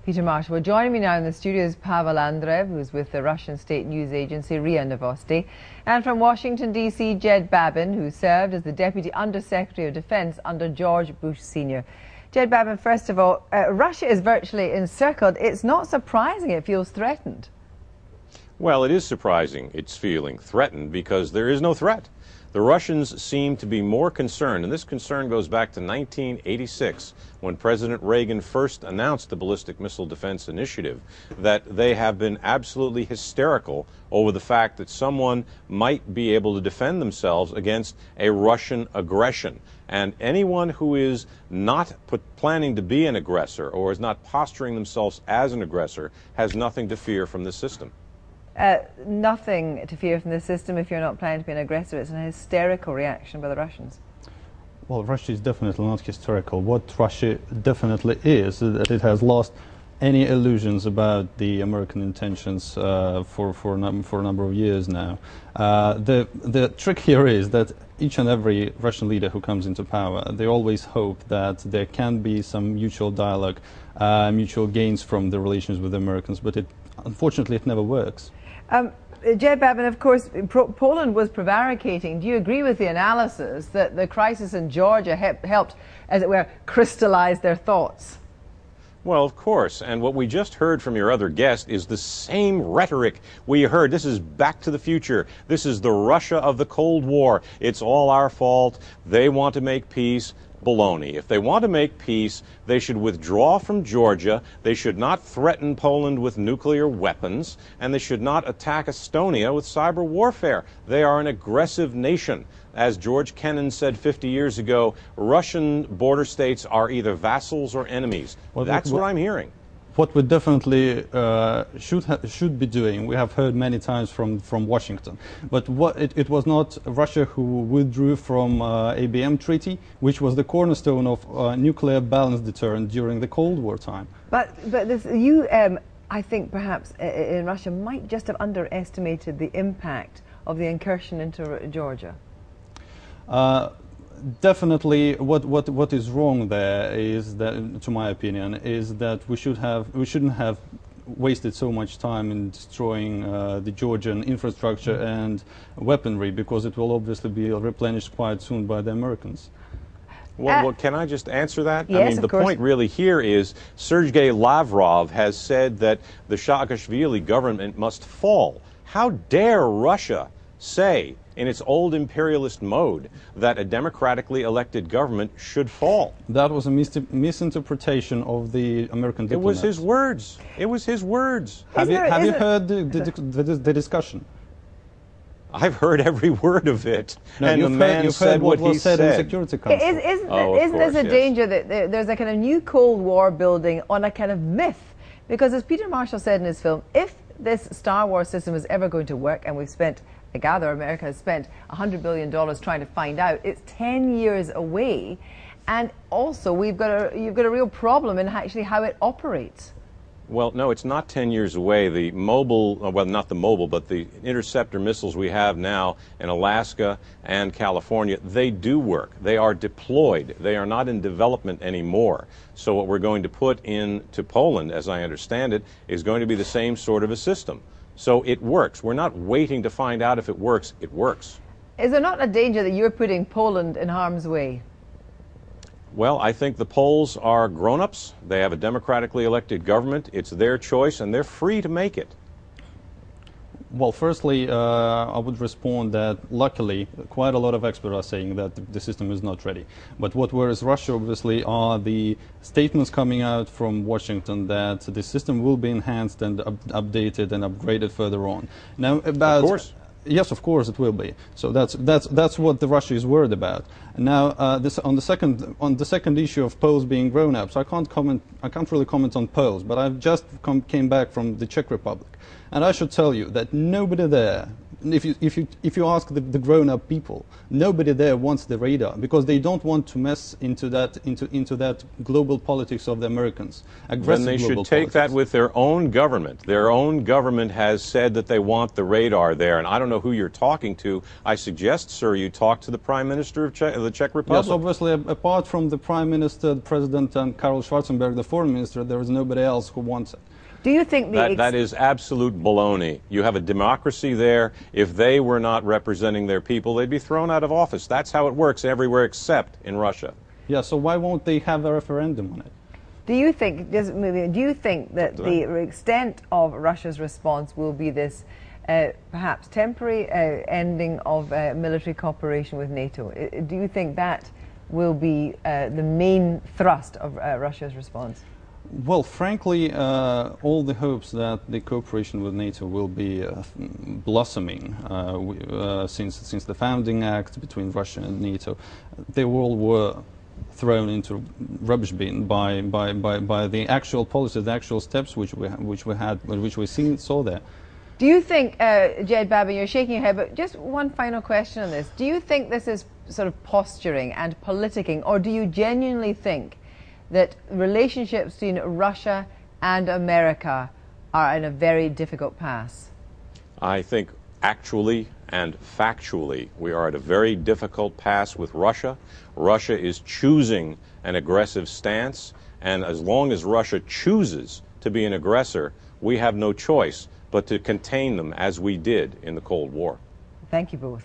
Peter Marshall. Well, joining me now in the studio is Pavel Andreev, who's with the Russian state news agency RIA Novosti, and from Washington, D.C., Jed Babin, who served as the Deputy Undersecretary of Defense under George Bush Sr. Jed Babin, first of all, Russia is virtually encircled. It's not surprising it feels threatened. Well, it is surprising it's feeling threatened because there is no threat. The Russians seem to be more concerned, and this concern goes back to 1986 when President Reagan first announced the Ballistic Missile Defense Initiative, that they have been absolutely hysterical over the fact that someone might be able to defend themselves against a Russian aggression. And anyone who is not planning to be an aggressor or is not posturing themselves as an aggressor has nothing to fear from this system. Nothing to fear from the system if you're not planning to be an aggressor. It's an hysterical reaction by the Russians. Well, Russia is definitely not hysterical. What Russia definitely is that it has lost any illusions about the American intentions for a number of years now. The trick here is that each and every Russian leader who comes into power, they always hope that there can be some mutual dialogue, mutual gains from the relations with the Americans, but unfortunately it never works. Jed Babin, of course, Poland was prevaricating. Do you agree with the analysis that the crisis in Georgia helped, as it were, crystallize their thoughts? Well, of course, and what we just heard from your other guest is the same rhetoric we heard. This is back to the future. This is the Russia of the Cold War. It's all our fault. They want to make peace. Baloney. If they want to make peace, they should withdraw from Georgia, they should not threaten Poland with nuclear weapons, and they should not attack Estonia with cyber warfare. They are an aggressive nation. As George Kennan said 50 years ago, Russian border states are either vassals or enemies. Well, that's what I'm hearing. What we definitely should be doing, we have heard many times from Washington, but it was not Russia who withdrew from ABM Treaty, which was the cornerstone of nuclear balance deterrent during the Cold War time. But I think perhaps in Russia might just have underestimated the impact of the incursion into Georgia. Definitely, what is wrong there is that, to my opinion, is that we shouldn't have wasted so much time in destroying the Georgian infrastructure and weaponry, because it will obviously be replenished quite soon by the Americans. Well, can I just answer that? Yes, I mean, the point really here is Sergei Lavrov has said that the Saakashvili government must fall. How dare Russia say, in its old imperialist mode, that a democratically elected government should fall? That was a misinterpretation of the American diplomats. It was his words. It was his words. Have you heard the discussion? I've heard every word of it. No, and you've heard what was said in Security Council. Isn't this a danger that there's a kind of new Cold War building on a kind of myth? Because as Peter Marshall said in his film, if this Star Wars system is ever going to work, and we've spent, I gather America has spent $100 billion trying to find out, it's 10 years away, and also you've got a real problem in actually how it operates. Well, no, it's not 10 years away. The mobile, well, not the mobile, but the interceptor missiles we have now in Alaska and California, they do work. They are deployed. They are not in development anymore. So what we're going to put into Poland, as I understand it, is going to be the same sort of a system. So it works. We're not waiting to find out if it works. It works. Is there not a danger that you're putting Poland in harm's way? Well, I think the Poles are grown-ups. They have a democratically elected government. It's their choice, and they're free to make it. Well, firstly, I would respond that luckily quite a lot of experts are saying that the system is not ready. But what worries Russia, obviously, are the statements coming out from Washington that the system will be enhanced and updated and upgraded further on. Now, about... Of course. Yes, of course it will be. So that's what the Russia is worried about. Now, on the second issue of Poles being grown-ups, I can't really comment on Poles, but I've just came back from the Czech Republic, and I should tell you that nobody there if you ask the grown-up people, nobody there wants the radar because they don't want to mess into that global politics of the Americans. Then they should take that with their own government. Their own government has said that they want the radar there, and I don't know who you're talking to. I suggest, sir, you talk to the Prime Minister of the Czech Republic. Yes, obviously, apart from the Prime Minister, the President, and Karel Schwarzenberg, the Foreign Minister, there is nobody else who wants it. Do you think that is absolute baloney? You have a democracy there. If they were not representing their people, they'd be thrown out of office. That's how it works everywhere except in Russia. Yeah, so why won't they have a referendum on it? Do you think, just moving, do you think that the extent of Russia's response will be this perhaps temporary ending of military cooperation with NATO? Do you think that will be the main thrust of Russia's response? Well, frankly, all the hopes that the cooperation with NATO will be blossoming since the founding act between Russia and NATO, they all were thrown into rubbish bin by the actual policies, the actual steps which we saw there. Do you think, Jed Babin, you're shaking your head, but just one final question on this. Do you think this is sort of posturing and politicking, or do you genuinely think that relationships between Russia and America are in a very difficult pass? I think actually and factually we are at a very difficult pass with Russia. Russia is choosing an aggressive stance, and as long as Russia chooses to be an aggressor, we have no choice but to contain them as we did in the Cold War. Thank you both.